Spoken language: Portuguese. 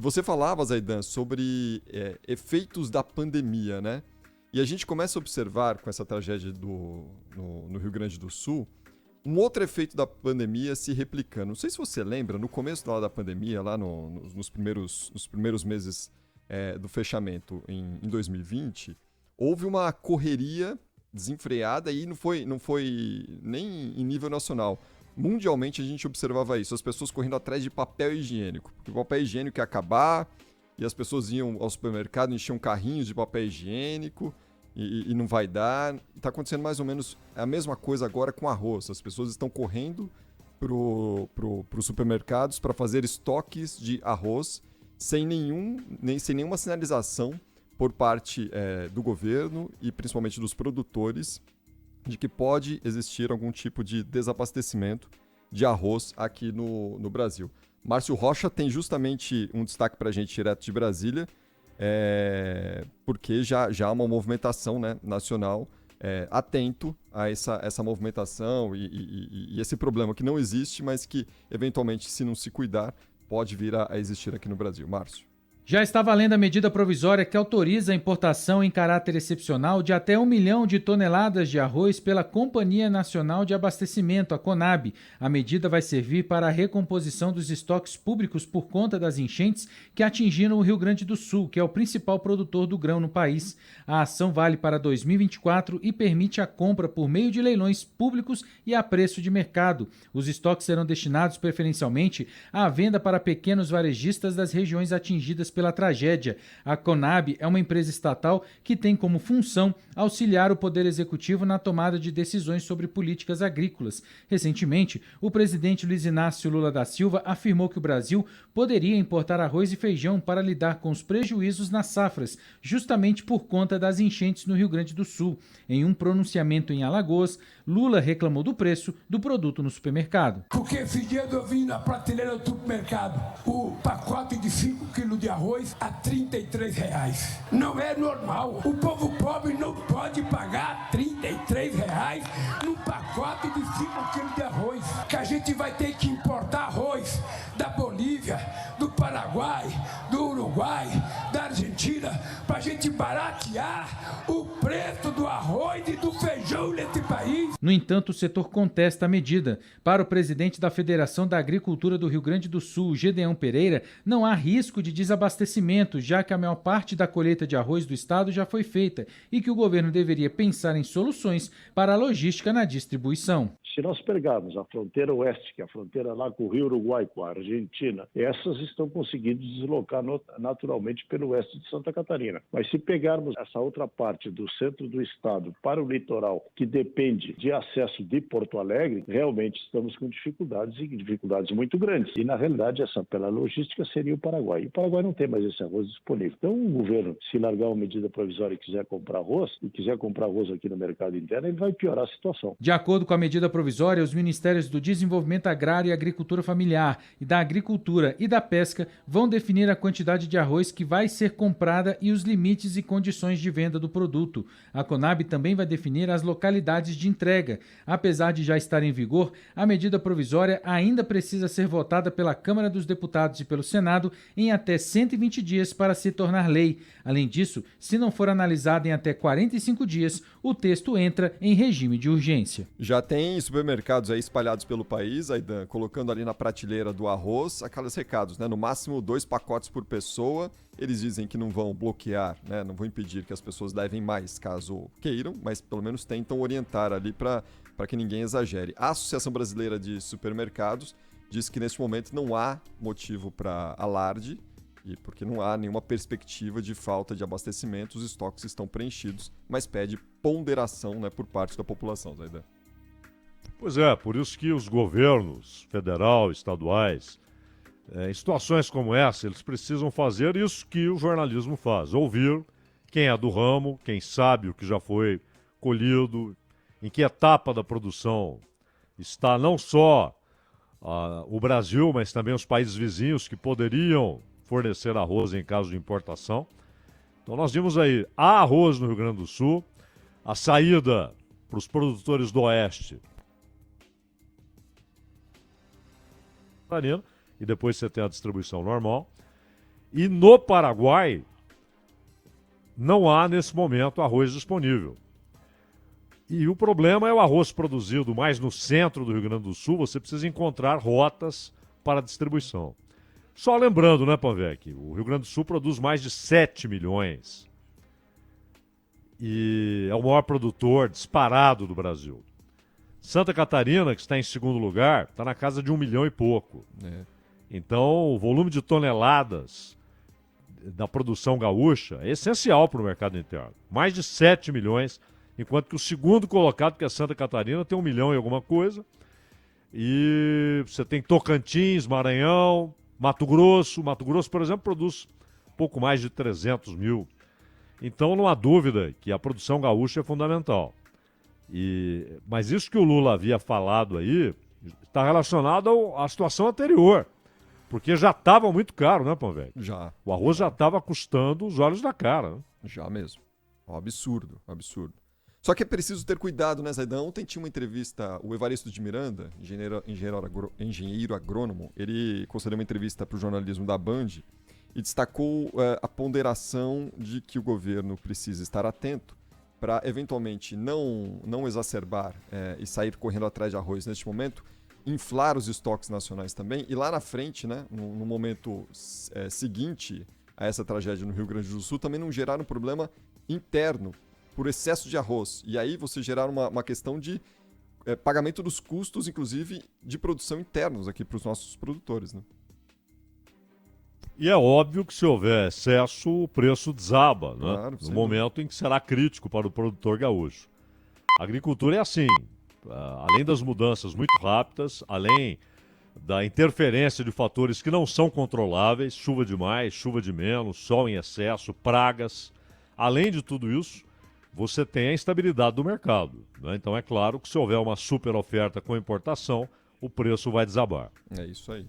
Você falava, Zaidan, sobre efeitos da pandemia, né? E a gente começa a observar com essa tragédia no Rio Grande do Sul um outro efeito da pandemia se replicando. Não sei se você lembra, no começo da pandemia, lá nos primeiros meses do fechamento em 2020, houve uma correria desenfreada e não foi nem em nível nacional. Mundialmente a gente observava isso, as pessoas correndo atrás de papel higiênico, porque o papel higiênico ia acabar e as pessoas iam ao supermercado, enchiam carrinhos de papel higiênico e não vai dar. Está acontecendo mais ou menos a mesma coisa agora com arroz. As pessoas estão correndo para os supermercados para fazer estoques de arroz sem nenhuma sinalização por parte do governo e principalmente dos produtores de que pode existir algum tipo de desabastecimento de arroz aqui no Brasil. Márcio Rocha tem justamente um destaque para a gente direto de Brasília, porque já há uma movimentação, né, nacional atento a essa movimentação e esse problema que não existe, mas que eventualmente, se não se cuidar, pode vir a existir aqui no Brasil. Márcio. Já está valendo a medida provisória que autoriza a importação em caráter excepcional de até 1 milhão de toneladas de arroz pela Companhia Nacional de Abastecimento, a CONAB. A medida vai servir para a recomposição dos estoques públicos por conta das enchentes que atingiram o Rio Grande do Sul, que é o principal produtor do grão no país. A ação vale para 2024 e permite a compra por meio de leilões públicos e a preço de mercado. Os estoques serão destinados preferencialmente à venda para pequenos varejistas das regiões atingidas pela tragédia. A CONAB é uma empresa estatal que tem como função auxiliar o Poder Executivo na tomada de decisões sobre políticas agrícolas. Recentemente, o presidente Luiz Inácio Lula da Silva afirmou que o Brasil poderia importar arroz e feijão para lidar com os prejuízos nas safras, justamente por conta das enchentes no Rio Grande do Sul. Em um pronunciamento em Alagoas, Lula reclamou do preço do produto no supermercado. Porque esse dia eu vim na prateleira do supermercado, o pacote de 5 quilos de arroz a R$ 33. Não é normal. O povo pobre não pode pagar R$ 33 num pacote de 5 quilos de arroz. Que a gente vai ter que importar arroz da Bolívia, do Paraguai, do Uruguai, da Argentina, para a gente baratear o preço do arroz e do feijão nesse país. No entanto, o setor contesta a medida. Para o presidente da Federação da Agricultura do Rio Grande do Sul, Gedeão Pereira, não há risco de desabastecimento, já que a maior parte da colheita de arroz do estado já foi feita e que o governo deveria pensar em soluções para a logística na distribuição. Se nós pegarmos a fronteira oeste, que é a fronteira lá com o Rio Uruguai, com a Argentina, essas estão conseguindo deslocar naturalmente pelo oeste de Santa Catarina. Mas se pegarmos essa outra parte do centro do estado para o litoral, que depende de acesso de Porto Alegre, realmente estamos com dificuldades e dificuldades muito grandes. E, na realidade, essa pela logística seria o Paraguai. E o Paraguai não tem mais esse arroz disponível. Então, o governo, se largar uma medida provisória e quiser comprar arroz aqui no mercado interno, ele vai piorar a situação. De acordo com a medida provisória, os Ministérios do Desenvolvimento Agrário e Agricultura Familiar e da Agricultura e da Pesca vão definir a quantidade de arroz que vai ser comprada e os limites e condições de venda do produto. A CONAB também vai definir as localidades de entrega. Apesar de já estar em vigor, a medida provisória ainda precisa ser votada pela Câmara dos Deputados e pelo Senado em até 120 dias para se tornar lei. Além disso, se não for analisada em até 45 dias, o texto entra em regime de urgência. Já tem supermercados aí espalhados pelo país, Aidan, colocando ali na prateleira do arroz aqueles recados, né? No máximo 2 pacotes por pessoa. Eles dizem que não vão bloquear, né? Não vão impedir que as pessoas levem mais caso queiram, mas pelo menos tentam orientar ali para que ninguém exagere. A Associação Brasileira de Supermercados diz que neste momento não há motivo para alarde, e porque não há nenhuma perspectiva de falta de abastecimento, os estoques estão preenchidos, mas pede ponderação, né, por parte da população, Zaidan. Pois é, por isso que os governos federal, estaduais, em situações como essa, eles precisam fazer isso que o jornalismo faz, ouvir quem é do ramo, quem sabe o que já foi colhido, em que etapa da produção está não só o Brasil, mas também os países vizinhos que poderiam fornecer arroz em caso de importação. Então nós vimos aí, há arroz no Rio Grande do Sul, a saída para os produtores do Oeste, e depois você tem a distribuição normal. E no Paraguai, não há nesse momento arroz disponível. E o problema é o arroz produzido mais no centro do Rio Grande do Sul, você precisa encontrar rotas para distribuição. Só lembrando, né, Panvec, o Rio Grande do Sul produz mais de 7 milhões. E é o maior produtor disparado do Brasil. Santa Catarina, que está em segundo lugar, está na casa de 1 milhão e pouco. Então, o volume de toneladas da produção gaúcha é essencial para o mercado interno. Mais de 7 milhões, enquanto que o segundo colocado, que é Santa Catarina, tem 1 milhão e alguma coisa. E você tem Tocantins, Maranhão, Mato Grosso. Mato Grosso, por exemplo, produz pouco mais de 300 mil. Então, não há dúvida que a produção gaúcha é fundamental. Mas isso que o Lula havia falado aí está relacionado à situação anterior. Porque já estava muito caro, né, Panvec? Já. O arroz já estava custando os olhos da cara. Né? Já mesmo. Um absurdo, um absurdo. Só que é preciso ter cuidado, né, Zaidan? Ontem tinha uma entrevista, o Evaristo de Miranda, engenheiro agrônomo, ele concedeu uma entrevista para o jornalismo da Band e destacou a ponderação de que o governo precisa estar atento para, eventualmente, não exacerbar e sair correndo atrás de arroz neste momento, inflar os estoques nacionais também, e lá na frente, né, no momento seguinte a essa tragédia no Rio Grande do Sul, também não gerar um problema interno por excesso de arroz. E aí você gerar uma questão de pagamento dos custos, inclusive, de produção internos aqui para os nossos produtores. Né? E é óbvio que se houver excesso, o preço desaba, né? Claro, No momento em que será crítico para o produtor gaúcho. A agricultura é assim, além das mudanças muito rápidas, além da interferência de fatores que não são controláveis, chuva de mais, chuva de menos, sol em excesso, pragas, além de tudo isso, você tem a instabilidade do mercado. Né? Então é claro que se houver uma super oferta com importação, o preço vai desabar. É isso aí.